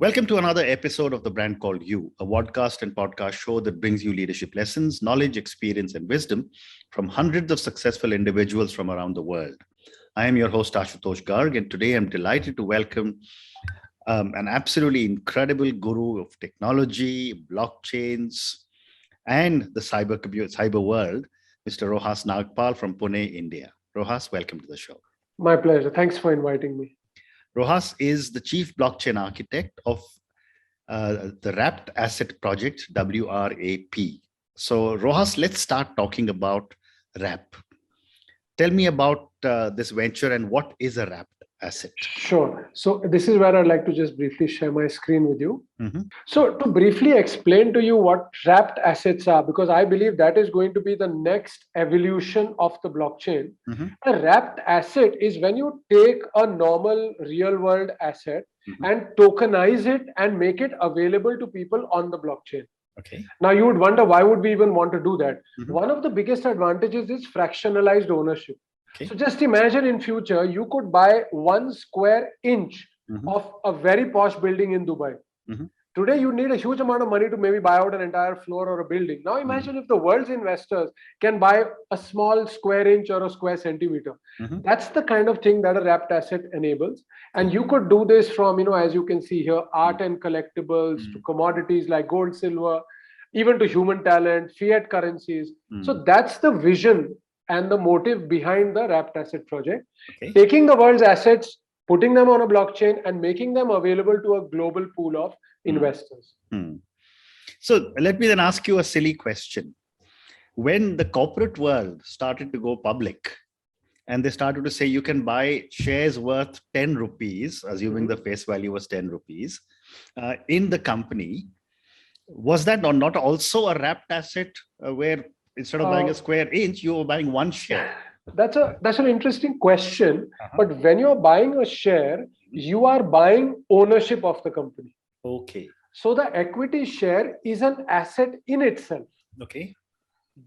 Welcome to another episode of The Brand Called You, a podcast and podcast show that brings you leadership lessons, knowledge, experience, and wisdom from hundreds of successful individuals from around the world. I am your host, Ashutosh Garg, and today I'm delighted to welcome an absolutely incredible guru of technology, blockchains, and the cyber world, Mr. Rohas Nagpal from Pune, India. Rohas, welcome to the show. My pleasure. Thanks for inviting me. Rohas is the chief blockchain architect of the Wrapped Asset Project, WRAP. So, Rohas, let's start talking about WRAP. Tell me about this venture and what is a wrapped asset? Sure. So this is where I'd like to just briefly share my screen with you. Mm-hmm. So to briefly explain to you what wrapped assets are, because I believe that is going to be the next evolution of the blockchain. Mm-hmm. A wrapped asset is when you take a normal real world asset Mm-hmm. and tokenize it and make it available to people on the blockchain. Okay. Now you would wonder, why would we even want to do that? Mm-hmm. One of the biggest advantages is fractionalized ownership. Okay. So just imagine in future, you could buy 1 square inch Mm-hmm. of a very posh building in Dubai. Mm-hmm. Today, you need a huge amount of money to maybe buy out an entire floor or a building. Now imagine if the world's investors can buy a small square inch or a square centimeter. Mm-hmm. That's the kind of thing that a wrapped asset enables. And you could do this from, as you can see here, art and collectibles to commodities like gold, silver, even to human talent, fiat currencies. So that's the vision and the motive behind the wrapped asset project. Okay. Taking the world's assets, putting them on a blockchain and making them available to a global pool of investors. So let me then ask you a silly question. When the corporate world started to go public and they started to say you can buy shares worth 10 rupees, assuming the face value was 10 rupees, in the company, was that not also a wrapped asset where instead of buying a square inch, you were buying one share? That's an interesting question. But when you're buying a share, you are buying ownership of the company. Okay. So the equity share is an asset in itself. Okay.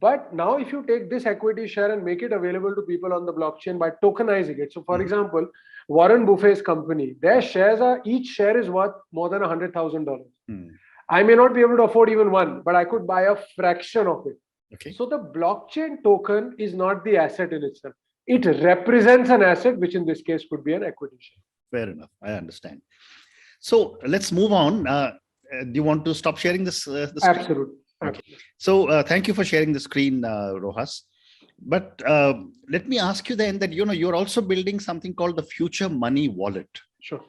But now if you take this equity share and make it available to people on the blockchain by tokenizing it. So for example, Warren Buffett's company, their shares each share is worth more than $100,000. I may not be able to afford even one, but I could buy a fraction of it. Okay. So the blockchain token is not the asset in itself. It represents an asset, which in this case could be an equity share. Fair enough. I understand. So let's move on. Do you want to stop sharing this? The screen? Absolutely. Okay. So thank you for sharing the screen, Rohas. But let me ask you then that, you're also building something called the Future Money Wallet. Sure.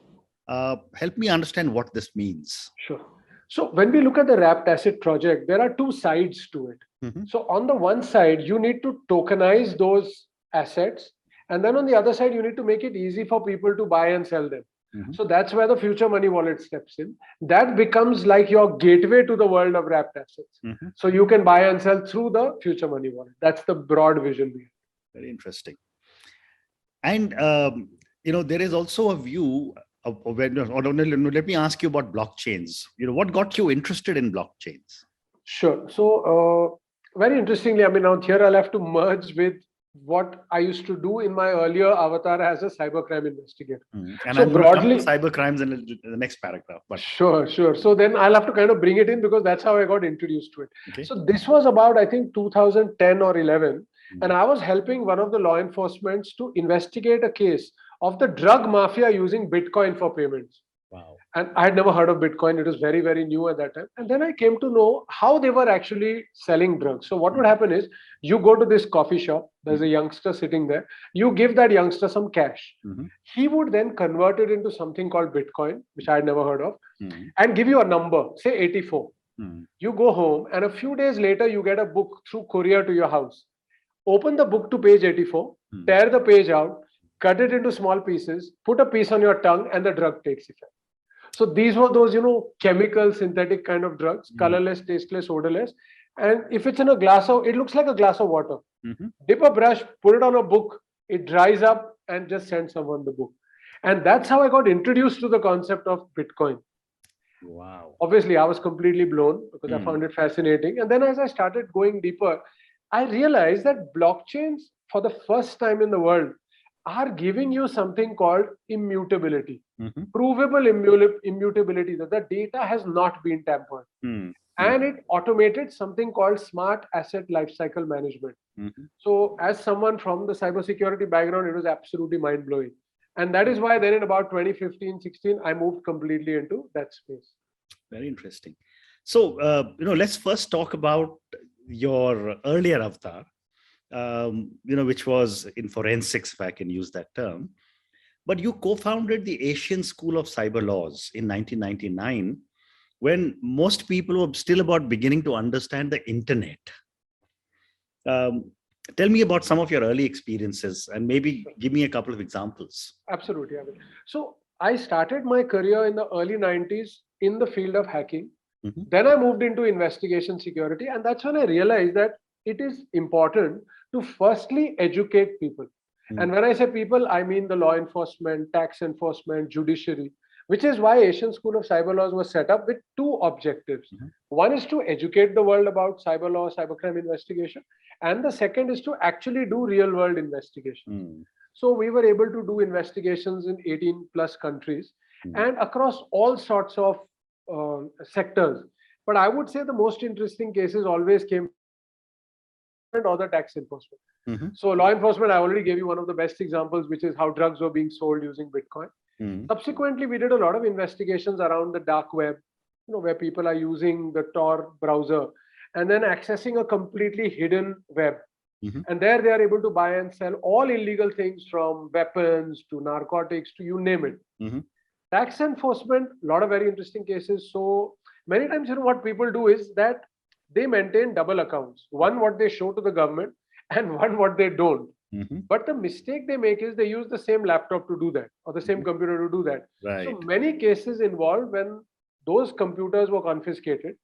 Help me understand what this means. Sure. So when we look at the wrapped asset project, there are two sides to it. Mm-hmm. So on the one side, you need to tokenize those assets. And then on the other side, you need to make it easy for people to buy and sell them. Mm-hmm. So that's where the Future Money Wallet steps in. That becomes like your gateway to the world of wrapped assets. Mm-hmm. So you can buy and sell through the Future Money Wallet. That's the broad vision we have. Very interesting. And, there is also a view of let me ask you about blockchains. What got you interested in blockchains? Sure. So very interestingly, now here I'll have to merge with what I used to do in my earlier avatar as a cybercrime investigator. And so I'm broadly cybercrimes in the next paragraph. But sure. So then I'll have to kind of bring it in because that's how I got introduced to it. Okay. So this was about, I think, 2010 or 11. And I was helping one of the law enforcements to investigate a case of the drug mafia using Bitcoin for payments. Wow. And I had never heard of Bitcoin. It was very, very new at that time. And then I came to know how they were actually selling drugs. So what would happen is you go to this coffee shop. There's a youngster sitting there. You give that youngster some cash. Mm-hmm. He would then convert it into something called Bitcoin, which I had never heard of, Mm-hmm. and give you a number, say 84. Mm-hmm. You go home and a few days later, you get a book through courier to your house. Open the book to page 84, tear the page out, cut it into small pieces, put a piece on your tongue, and the drug takes effect. So these were those, chemical, synthetic kind of drugs, colorless, tasteless, odorless. And if it's in a glass it looks like a glass of water. Mm-hmm. Dip a brush, put it on a book, it dries up and just send someone the book. And that's how I got introduced to the concept of Bitcoin. Wow. Obviously, I was completely blown because I found it fascinating. And then as I started going deeper, I realized that blockchains, for the first time in the world, are giving you something called immutability. provable immutability, that the data has not been tampered. And it automated something called smart asset lifecycle management. So as someone from the cybersecurity background, it was absolutely mind-blowing. And that is why then in about 2015-16, I moved completely into that space. Very interesting. So, let's first talk about your earlier avatar, which was in forensics, if I can use that term. But you co-founded the Asian School of Cyber Laws in 1999, when most people were still about beginning to understand the internet. Tell me about some of your early experiences and maybe give me a couple of examples. Absolutely. So I started my career in the early 90s in the field of hacking. Then I moved into investigation security. And that's when I realized that it is important to firstly educate people. And when I say people, I mean the law enforcement, tax enforcement, judiciary, which is why Asian School of Cyber Laws was set up with two objectives. One is to educate the world about cyber law, cybercrime investigation. And the second is to actually do real world investigation. So we were able to do investigations in 18 plus countries and across all sorts of sectors. But I would say the most interesting cases always came or the tax enforcement. So law enforcement, I already gave you one of the best examples, which is how drugs were being sold using Bitcoin. Subsequently, we did a lot of investigations around the dark web, where people are using the Tor browser and then accessing a completely hidden web. And there they are able to buy and sell all illegal things from weapons to narcotics to you name it. Tax enforcement, a lot of very interesting cases. So many times, what people do is that they maintain double accounts. One, what they show to the government, and one, what they don't. But the mistake they make is they use the same laptop to do that or the same computer to do that. Right. So many cases involved when those computers were confiscated,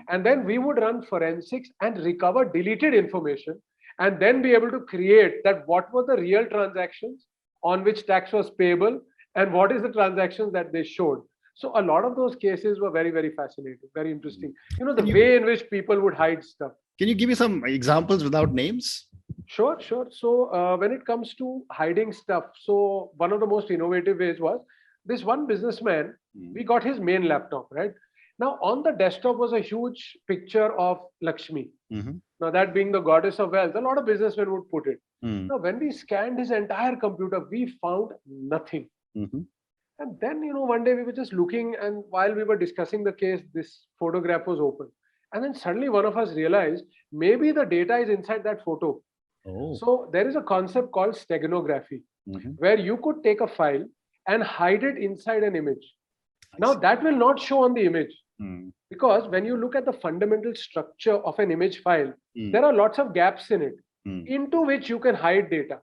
and then we would run forensics and recover deleted information and then be able to create that what were the real transactions on which tax was payable and what is the transactions that they showed. So a lot of those cases were very, very fascinating, very interesting. The way in which people would hide stuff. Can you give me some examples without names? Sure. So when it comes to hiding stuff, so one of the most innovative ways was this one businessman, we got his main laptop, right? Now on the desktop was a huge picture of Lakshmi. Now that being the goddess of wealth, a lot of businessmen would put it. Now when we scanned his entire computer, we found nothing. And then, one day we were just looking, and while we were discussing the case, this photograph was open. And then suddenly one of us realized maybe the data is inside that photo. So there is a concept called steganography, where you could take a file and hide it inside an image. Now that will not show on the image, because when you look at the fundamental structure of an image file, there are lots of gaps in it, into which you can hide data.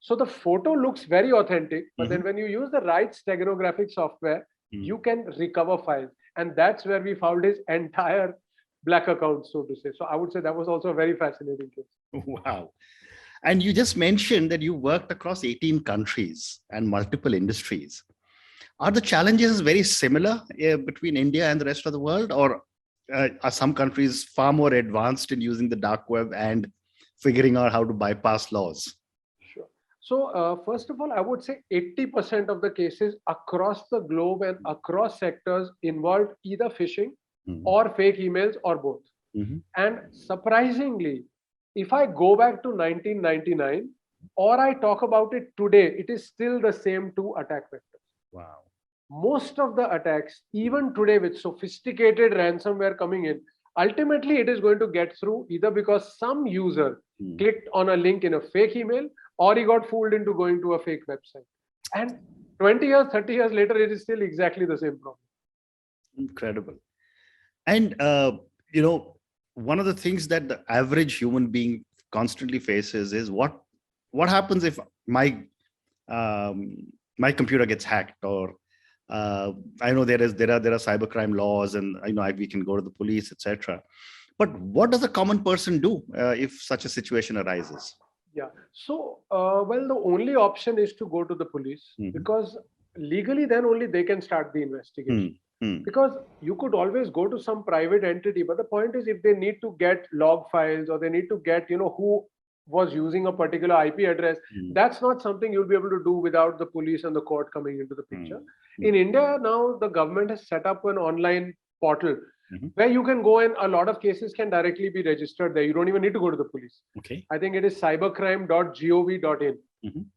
So the photo looks very authentic, but then when you use the right steganographic software, you can recover files. And that's where we found his entire black account, so to say. So I would say that was also a very fascinating case. Wow. And you just mentioned that you worked across 18 countries and multiple industries. Are the challenges very similar between India and the rest of the world, or are some countries far more advanced in using the dark web and figuring out how to bypass laws? Sure. So first of all, I would say 80% of the cases across the globe and across sectors involved either phishing or fake emails or both. And surprisingly, if I go back to 1999 or I talk about it today, it is still the same two attack vectors. Wow. Most of the attacks, even today with sophisticated ransomware coming in, ultimately it is going to get through either because some user clicked on a link in a fake email or he got fooled into going to a fake website. And 20 years, 30 years later, it is still exactly the same problem. Incredible. And, one of the things that the average human being constantly faces is what happens if my computer gets hacked, or I know there are cybercrime laws, and we can go to the police, etc. But what does a common person do if such a situation arises? Yeah. So, well, the only option is to go to the police, because legally then only they can start the investigation. Because you could always go to some private entity, but the point is if they need to get log files or they need to get, who was using a particular IP address. That's not something you'll be able to do without the police and the court coming into the picture. In India now, the government has set up an online portal where you can go, and a lot of cases can directly be registered there. You don't even need to go to the police. Okay. I think it is cybercrime.gov.in.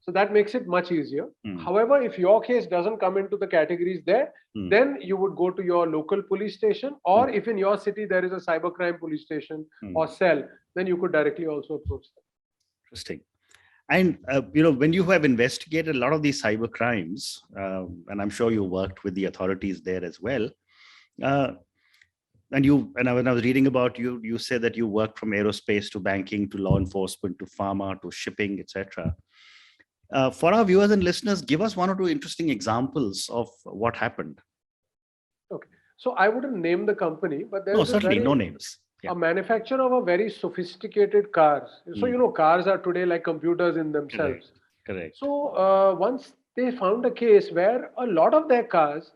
So that makes it much easier. However, if your case doesn't come into the categories there, then you would go to your local police station, or if in your city there is a cybercrime police station or cell, then you could directly also approach them. Interesting. And, when you have investigated a lot of these cyber crimes, and I'm sure you worked with the authorities there as well, and when I was reading about you, you said that you worked from aerospace to banking to law enforcement to pharma to shipping, etc. For our viewers and listeners, give us one or two interesting examples of what happened. Okay. So I wouldn't name the company, but there is certainly no names. A manufacturer of a very sophisticated cars. So, cars are today like computers in themselves. Correct. So once they found a case where a lot of their cars,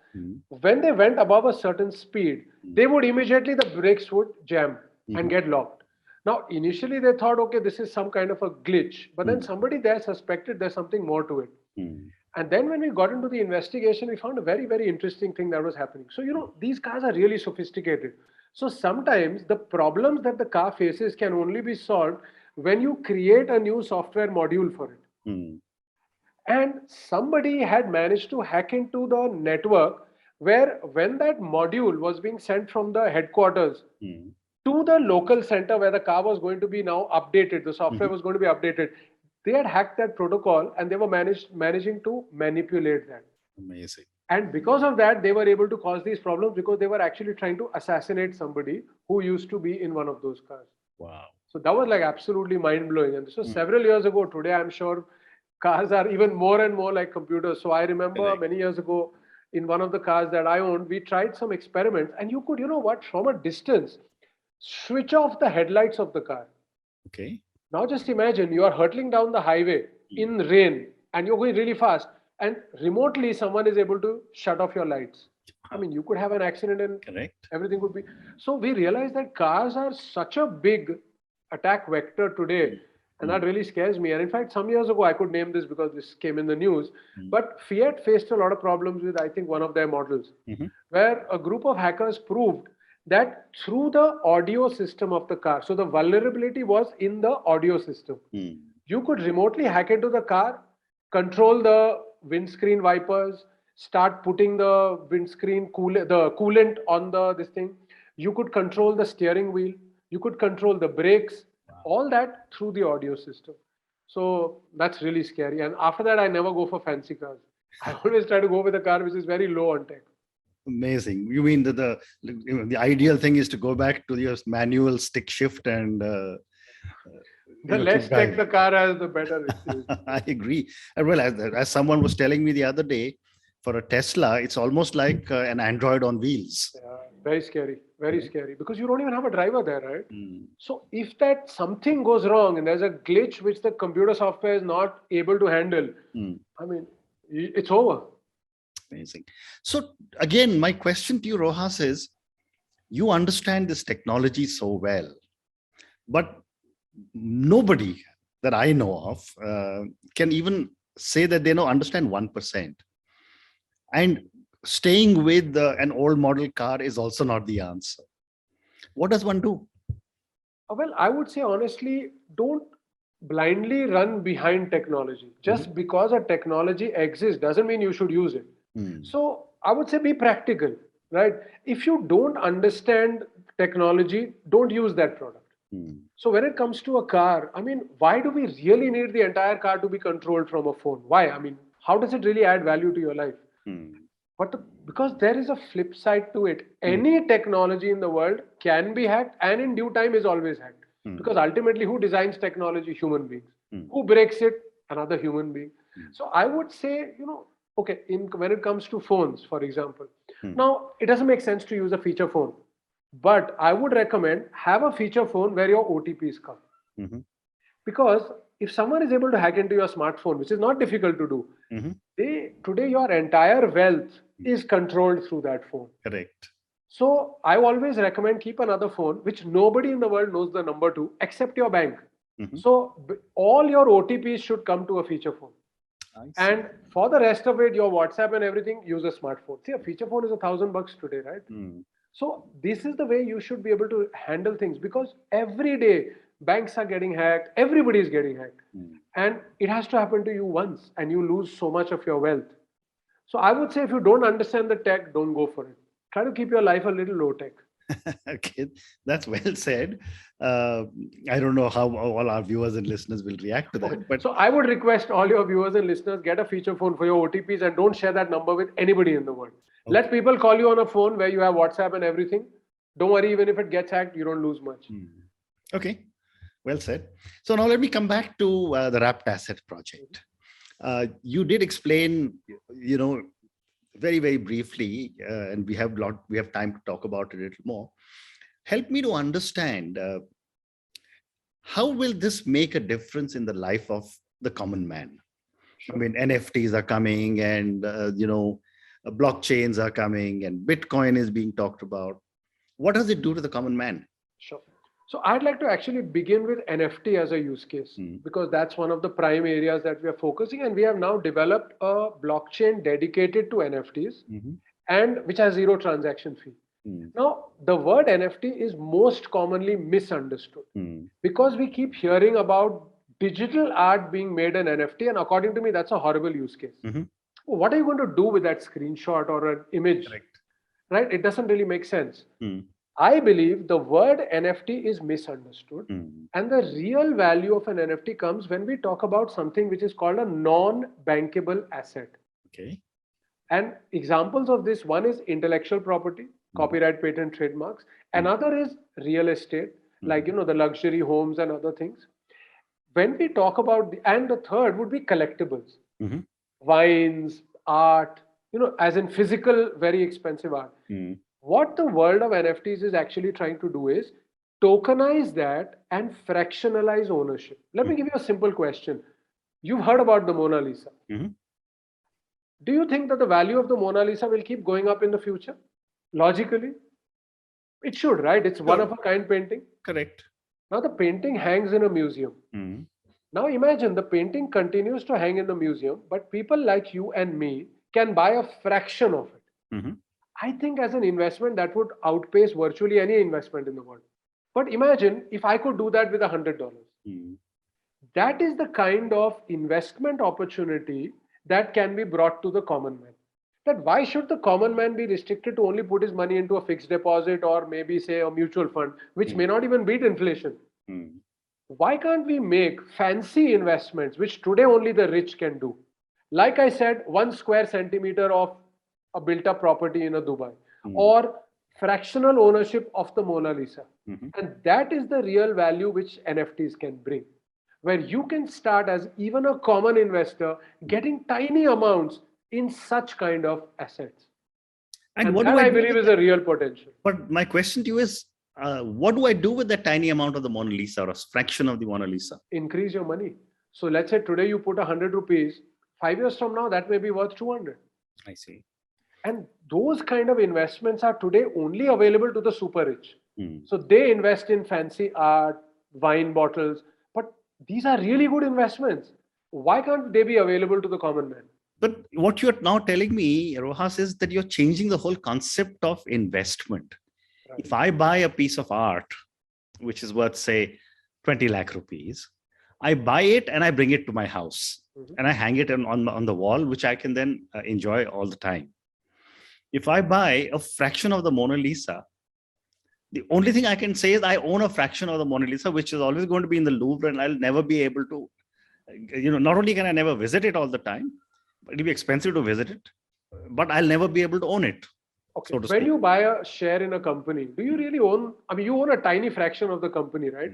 when they went above a certain speed, they would immediately, the brakes would jam and get locked. Now, initially they thought, okay, this is some kind of a glitch, but then somebody there suspected there's something more to it. And then when we got into the investigation, we found a very, very interesting thing that was happening. So, these cars are really sophisticated. So sometimes the problems that the car faces can only be solved when you create a new software module for it. And somebody had managed to hack into the network where when that module was being sent from the headquarters to the local center where the car was going to be now updated, the software was going to be updated, they had hacked that protocol and they were managing to manipulate that. Amazing. And because of that, they were able to cause these problems because they were actually trying to assassinate somebody who used to be in one of those cars. Wow. So that was like absolutely mind-blowing. And this was several years ago. Today, I'm sure cars are even more and more like computers. So I remember many years ago, in one of the cars that I owned, we tried some experiments. And you could, from a distance, switch off the headlights of the car. Okay. Now just imagine you are hurtling down the highway in rain and you're going really fast. And remotely, someone is able to shut off your lights. I mean, you could have an accident and everything would be. So we realized that cars are such a big attack vector today. And that really scares me. And in fact, some years ago, I could name this because this came in the news. But Fiat faced a lot of problems with, I think, one of their models, where a group of hackers proved that through the audio system of the car, so the vulnerability was in the audio system. You could remotely hack into the car, control the windscreen wipers, start putting the windscreen coolant on this thing. You could control the steering wheel. You could control the brakes, all that through the audio system. So that's really scary. And after that, I never go for fancy cars. I always try to go with a car which is very low on tech. Amazing. You mean that the ideal thing is to go back to your manual stick shift and the less tech the car has, the better it is. I agree. Well, as someone was telling me the other day, for a Tesla, it's almost like an Android on wheels. Yeah, very scary. Very scary. Because you don't even have a driver there, right? So if that something goes wrong and there's a glitch which the computer software is not able to handle, I mean, it's over. Amazing. So again, my question to you, Rohas, is you understand this technology so well, but nobody that I know of can even say that they understand 1%. And staying with an old model car is also not the answer. What does one do? Well, I would say honestly, don't blindly run behind technology. Just because a technology exists doesn't mean you should use it. So I would say be practical, right? If you don't understand technology, don't use that product. So when it comes to a car, I mean, why do we really need the entire car to be controlled from a phone? Why? I mean, how does it really add value to your life? But because there is a flip side to it. Any technology in the world can be hacked and in due time is always hacked. Because ultimately, who designs technology? Human beings. Who breaks it? Another human being. So I would say, okay, when it comes to phones, for example, now it doesn't make sense to use a feature phone. But I would recommend have a feature phone where your OTPs come. Because if someone is able to hack into your smartphone, which is not difficult to do, today your entire wealth is controlled through that phone. Correct. So I always recommend keep another phone which nobody in the world knows the number to except your bank. So all your OTPs should come to a feature phone. And for the rest of it, your WhatsApp and everything, use a smartphone. See, a feature phone is $1,000 today, right? So this is the way you should be able to handle things, because every day banks are getting hacked, everybody is getting hacked. And it has to happen to you once and you lose so much of your wealth. So I would say if you don't understand the tech, don't go for it. Try to keep your life a little low tech. Okay, that's well said. I don't know how all our viewers and listeners will react to that. But so I would request all your viewers and listeners, get a feature phone for your OTPs and don't share that number with anybody in the world. Okay. Let people call you on a phone where you have WhatsApp and everything. Don't worry, even if it gets hacked, you don't lose much. Okay, well said. So now let me come back to the wrapped asset project. You did explain, very, very briefly, and we have time to talk about it a little more. Help me to understand how will this make a difference in the life of the common man? Sure. I mean, NFTs are coming, and blockchains are coming, and Bitcoin is being talked about. What does it do to the common man? Sure. So I'd like to actually begin with NFT as a use case, because that's one of the prime areas that we are focusing, and we have now developed a blockchain dedicated to NFTs and which has zero transaction fee. Now, the word NFT is most commonly misunderstood because we keep hearing about digital art being made an NFT, and according to me, that's a horrible use case. What are you going to do with that screenshot or an image? Correct. Right? It doesn't really make sense. I believe the word NFT is misunderstood, and the real value of an NFT comes when we talk about something which is called a non-bankable asset. Okay. And examples of this, one is intellectual property, copyright, patent, trademarks. Another is real estate, like the luxury homes and other things. When we talk about and the third would be collectibles, wines, art, as in physical, very expensive art. What the world of NFTs is actually trying to do is tokenize that and fractionalize ownership. Let me give you a simple question. You've heard about the Mona Lisa. Do you think that the value of the Mona Lisa will keep going up in the future? Logically, it should, right? It's one of a kind painting. Correct. Now the painting hangs in a museum. Now imagine the painting continues to hang in the museum, but people like you and me can buy a fraction of it. I think as an investment that would outpace virtually any investment in the world. But imagine if I could do that with $100. That is the kind of investment opportunity that can be brought to the common man. That why should the common man be restricted to only put his money into a fixed deposit or maybe say a mutual fund, which may not even beat inflation? Why can't we make fancy investments, which today only the rich can do? Like I said, 1 square centimeter of a built-up property in a Dubai, or fractional ownership of the Mona Lisa. And that is the real value which NFTs can bring, where you can start as even a common investor getting tiny amounts in such kind of assets. And what that I believe is a real potential. But my question to you is, what do I do with that tiny amount of the Mona Lisa or a fraction of the Mona Lisa? Increase your money. So let's say today you put 100 rupees, 5 years from now, that may be worth 200. I see. And those kind of investments are today only available to the super rich. So they invest in fancy art, wine bottles, but these are really good investments. Why can't they be available to the common man? But what you're now telling me, Rohas, is that you're changing the whole concept of investment. Right. If I buy a piece of art, which is worth, say, 20 lakh rupees, I buy it and I bring it to my house and I hang it on the wall, which I can then enjoy all the time. If I buy a fraction of the Mona Lisa, the only thing I can say is I own a fraction of the Mona Lisa, which is always going to be in the Louvre, and I'll never be able to, not only can I never visit it all the time, but it'll be expensive to visit it, but I'll never be able to own it. Okay. So when you buy a share in a company, do you really own, you own a tiny fraction of the company, right?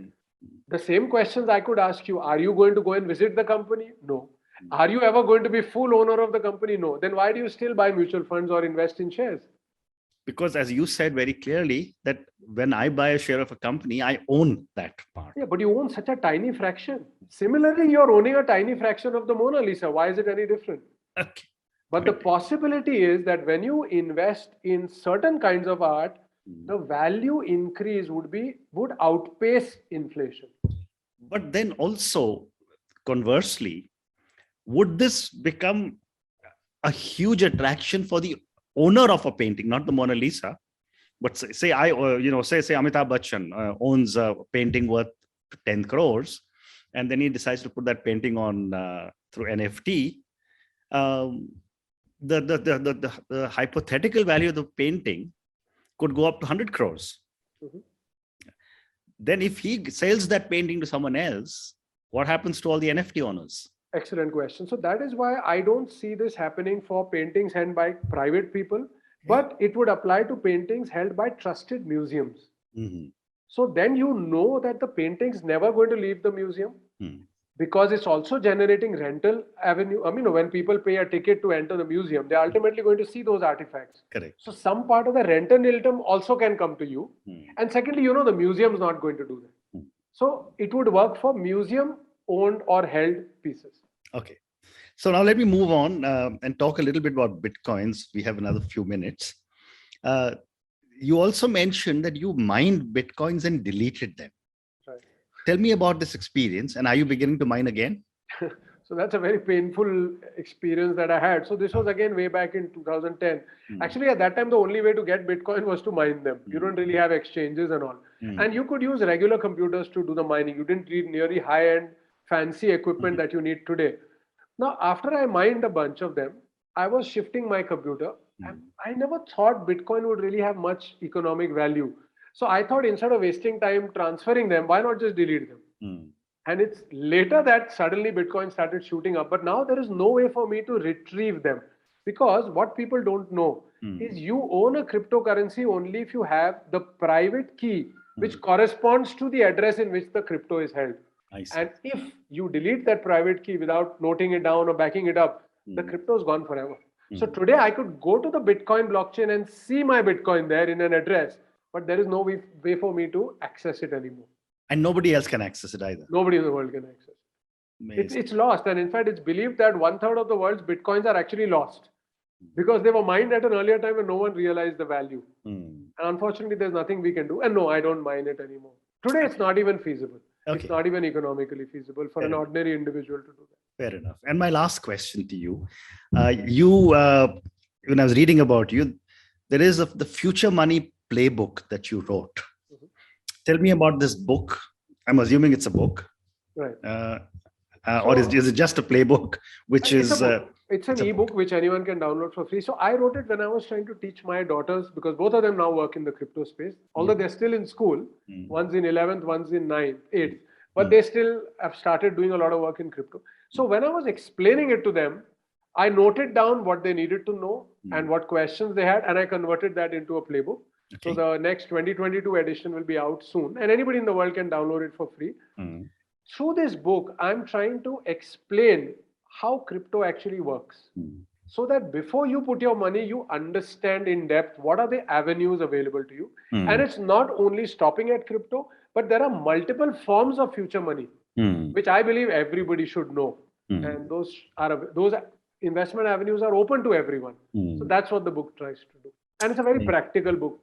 The same questions I could ask you, are you going to go and visit the company? No. Are you ever going to be full owner of the company? No. Then why do you still buy mutual funds or invest in shares? Because as you said very clearly, that when I buy a share of a company, I own that part. Yeah, but you own such a tiny fraction. Similarly, you're owning a tiny fraction of the Mona Lisa. Why is it any different? Okay. But the possibility is that when you invest in certain kinds of art, the value increase would outpace inflation. But then also, conversely, would this become a huge attraction for the owner of a painting, not the Mona Lisa, but say Amitabh Bachchan owns a painting worth 10 crores, and then he decides to put that painting on through NFT. The hypothetical value of the painting could go up to 100 crores. Mhm. Then if he sells that painting to someone else, what happens to all the NFT owners? Excellent question. So that is why I don't see this happening for paintings held by private people, but it would apply to paintings held by trusted museums. Mhm. So then you know that the painting's never going to leave the museum Mhm. because it's also generating rental avenue. I mean, when people pay a ticket to enter the museum, they're ultimately going to see those artifacts. Correct. So some part of the rental income also can come to you. And secondly, the museum's not going to do that. So it would work for museum owned or held pieces. Okay. So now let me move on and talk a little bit about Bitcoins. We have another few minutes. You also mentioned that you mined Bitcoins and deleted them. Right. Tell me about this experience. And are you beginning to mine again? So that's a very painful experience that I had. So this was again way back in 2010. Actually, at that time, the only way to get Bitcoin was to mine them. You don't really have exchanges and all. And you could use regular computers to do the mining. You didn't need nearly high-end fancy equipment that you need today. Now, after I mined a bunch of them, I was shifting my computer. And I never thought Bitcoin would really have much economic value. So I thought instead of wasting time transferring them, why not just delete them? And it's later that suddenly Bitcoin started shooting up. But now there is no way for me to retrieve them. Because what people don't know is you own a cryptocurrency only if you have the private key, which corresponds to the address in which the crypto is held. And if you delete that private key without noting it down or backing it up, the crypto is gone forever. So today I could go to the Bitcoin blockchain and see my Bitcoin there in an address, but there is no way for me to access it anymore. And nobody else can access it either. Nobody in the world can access it. It's lost. And in fact, it's believed that 1/3 of the world's Bitcoins are actually lost because they were mined at an earlier time and no one realized the value. And unfortunately, there's nothing we can do. And no, I don't mine it anymore. Today, it's not even feasible. Okay. It's not even economically feasible for an ordinary individual to do that. Fair enough. And my last question to you, when I was reading about you, there is the Future Money Playbook that you wrote. Tell me about this book. I'm assuming it's a book. Right. Or is it just a playbook, which is... It's an ebook which anyone can download for free. So I wrote it when I was trying to teach my daughters, because both of them now work in the crypto space. Although they're still in school, one's in 11th, one's in 8th. But they still have started doing a lot of work in crypto. So when I was explaining it to them, I noted down what they needed to know and what questions they had, and I converted that into a playbook. Okay. So the next 2022 edition will be out soon, and anybody in the world can download it for free. Through this book, I'm trying to explain how crypto actually works. So that before you put your money, you understand in depth what are the avenues available to you. And it's not only stopping at crypto, but there are multiple forms of future money, which I believe everybody should know. And those investment avenues are open to everyone. So that's what the book tries to do. And it's a very practical book.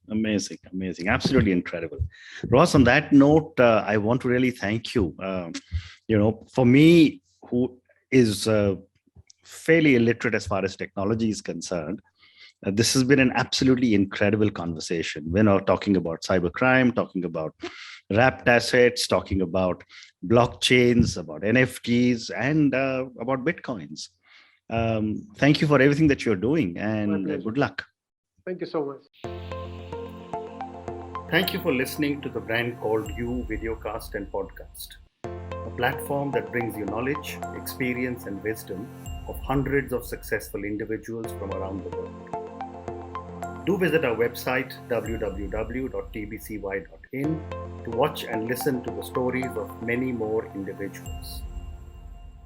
Amazing, amazing, absolutely incredible. Rohas, on that note, I want to really thank you. For me, who is fairly illiterate as far as technology is concerned, this has been an absolutely incredible conversation. We're now talking about cybercrime, talking about wrapped assets, talking about blockchains, about NFTs, and about Bitcoins. Thank you for everything that you're doing, and good luck. Thank you so much. Thank you for listening to the Brand Called You videocast and podcast, a platform that brings you knowledge, experience, and wisdom of hundreds of successful individuals from around the world. Do visit our website www.tbcy.in to watch and listen to the stories of many more individuals.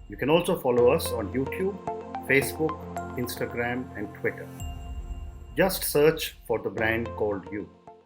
You can also follow us on YouTube, Facebook, Instagram, and Twitter. Just search for the Brand Called You.